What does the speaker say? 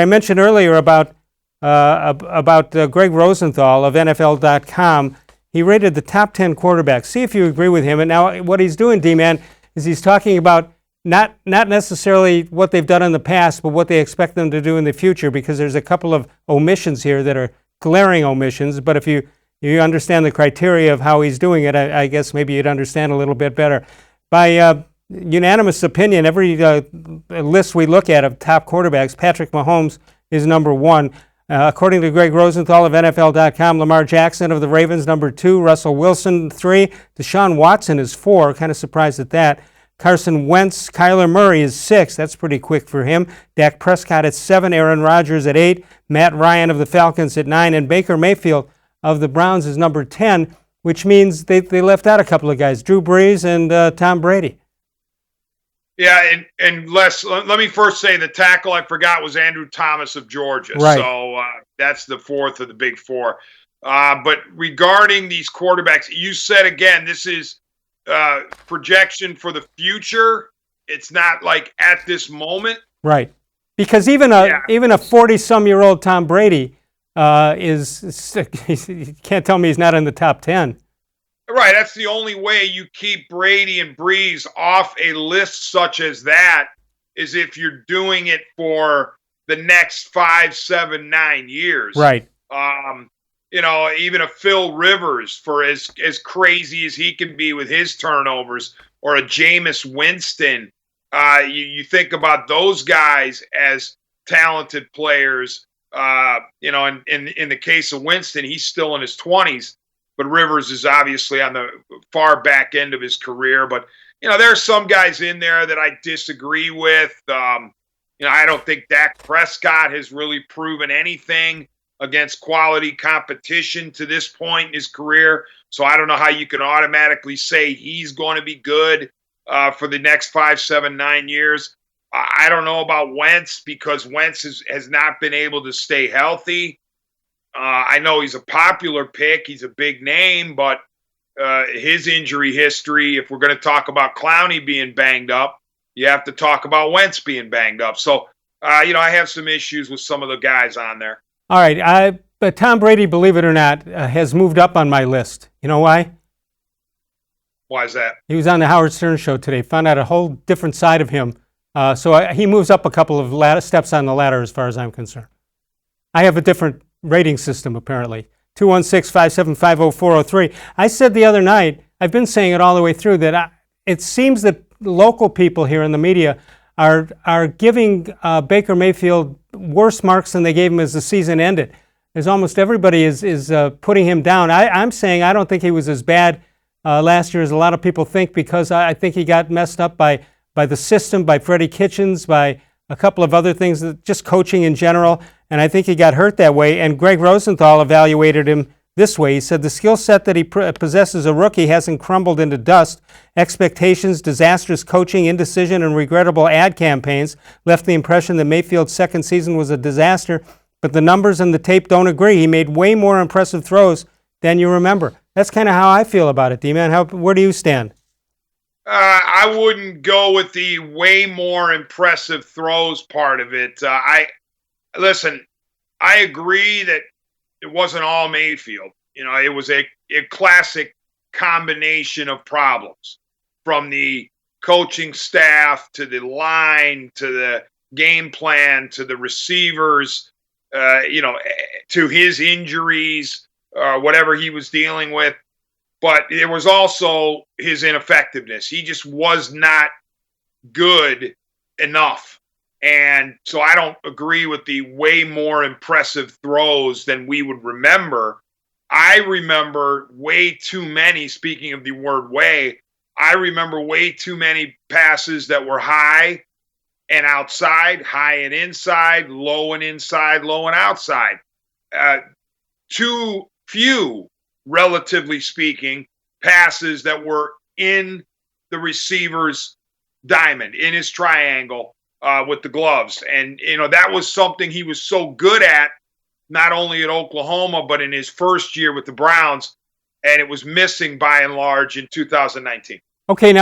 I mentioned earlier about Gregg Rosenthal of NFL.com. He rated the top 10 quarterbacks. See if you agree with him. And now what he's doing, D-Man, is he's talking about not necessarily what they've done in the past, but what they expect them to do in the future, because there's a couple of omissions here that are glaring omissions. But if you understand the criteria of how he's doing it, I guess maybe you'd understand a little bit better. By unanimous opinion, every list we look at of top quarterbacks, Patrick Mahomes is number one. According to Gregg Rosenthal of NFL.com, Lamar Jackson of the Ravens, number 2. Russell Wilson, 3. Deshaun Watson is 4. Kind of surprised at that. Carson Wentz, Kyler Murray is 6. That's pretty quick for him. Dak Prescott at 7. Aaron Rodgers at 8. Matt Ryan of the Falcons at 9. And Baker Mayfield of the Browns is number 10, which means they left out a couple of guys, Drew Brees and Tom Brady. Yeah, and Les, let me first say the tackle I forgot was Andrew Thomas of Georgia. Right. So that's the fourth of the big four. But regarding these quarterbacks, you said again, this is projection for the future. It's not like at this moment. Right. Because even a 40-some-year-old Tom Brady you can't tell me he's not in the top 10. Right, that's the only way you keep Brady and Brees off a list such as that, is if you're doing it for the next 5, 7, 9 years. Right. Even a Phil Rivers, for as crazy as he can be with his turnovers, or a Jameis Winston. You think about those guys as talented players. In the case of Winston, he's still in his 20s. But Rivers is obviously on the far back end of his career. But, there are some guys in there that I disagree with. I don't think Dak Prescott has really proven anything against quality competition to this point in his career. So I don't know how you can automatically say he's going to be good for the next 5, 7, 9 years. I don't know about Wentz, because Wentz has not been able to stay healthy. I know he's a popular pick. He's a big name, but his injury history, if we're going to talk about Clowney being banged up, you have to talk about Wentz being banged up. So, I have some issues with some of the guys on there. All right. But Tom Brady, believe it or not, has moved up on my list. You know why? Why is that? He was on the Howard Stern show today. Found out a whole different side of him. So he moves up a couple of steps on the ladder as far as I'm concerned. I have a different rating system, apparently. 216-575-0403. I said the other night, I've been saying it all the way through, that it seems that local people here in the media are giving Baker Mayfield worse marks than they gave him as the season ended. As almost everybody is putting him down. I'm saying I don't think he was as bad last year as a lot of people think, because I think he got messed up by the system, by Freddie Kitchens, by a couple of other things, just coaching in general. And I think he got hurt that way. And Gregg Rosenthal evaluated him this way. He said the skill set that he possesses, a rookie, hasn't crumbled into dust. Expectations, disastrous coaching, indecision, and regrettable ad campaigns left the impression that Mayfield's second season was a disaster. But the numbers and the tape don't agree. He made way more impressive throws than you remember. That's kind of how I feel about it, D-Man. Where do you stand? I wouldn't go with the way more impressive throws part of it. Listen, I agree that it wasn't all Mayfield. It was a classic combination of problems, from the coaching staff to the line to the game plan to the receivers, to his injuries, whatever he was dealing with. But it was also his ineffectiveness. He just was not good enough. And so I don't agree with the way more impressive throws than we would remember. I remember way too many, speaking of the word way, I remember way too many passes that were high and outside, high and inside, low and inside, low and outside. Too few, relatively speaking, passes that were in the receiver's diamond, in his triangle, with the gloves. And, that was something he was so good at, not only at Oklahoma, but in his first year with the Browns. And it was missing by and large in 2019. Okay, now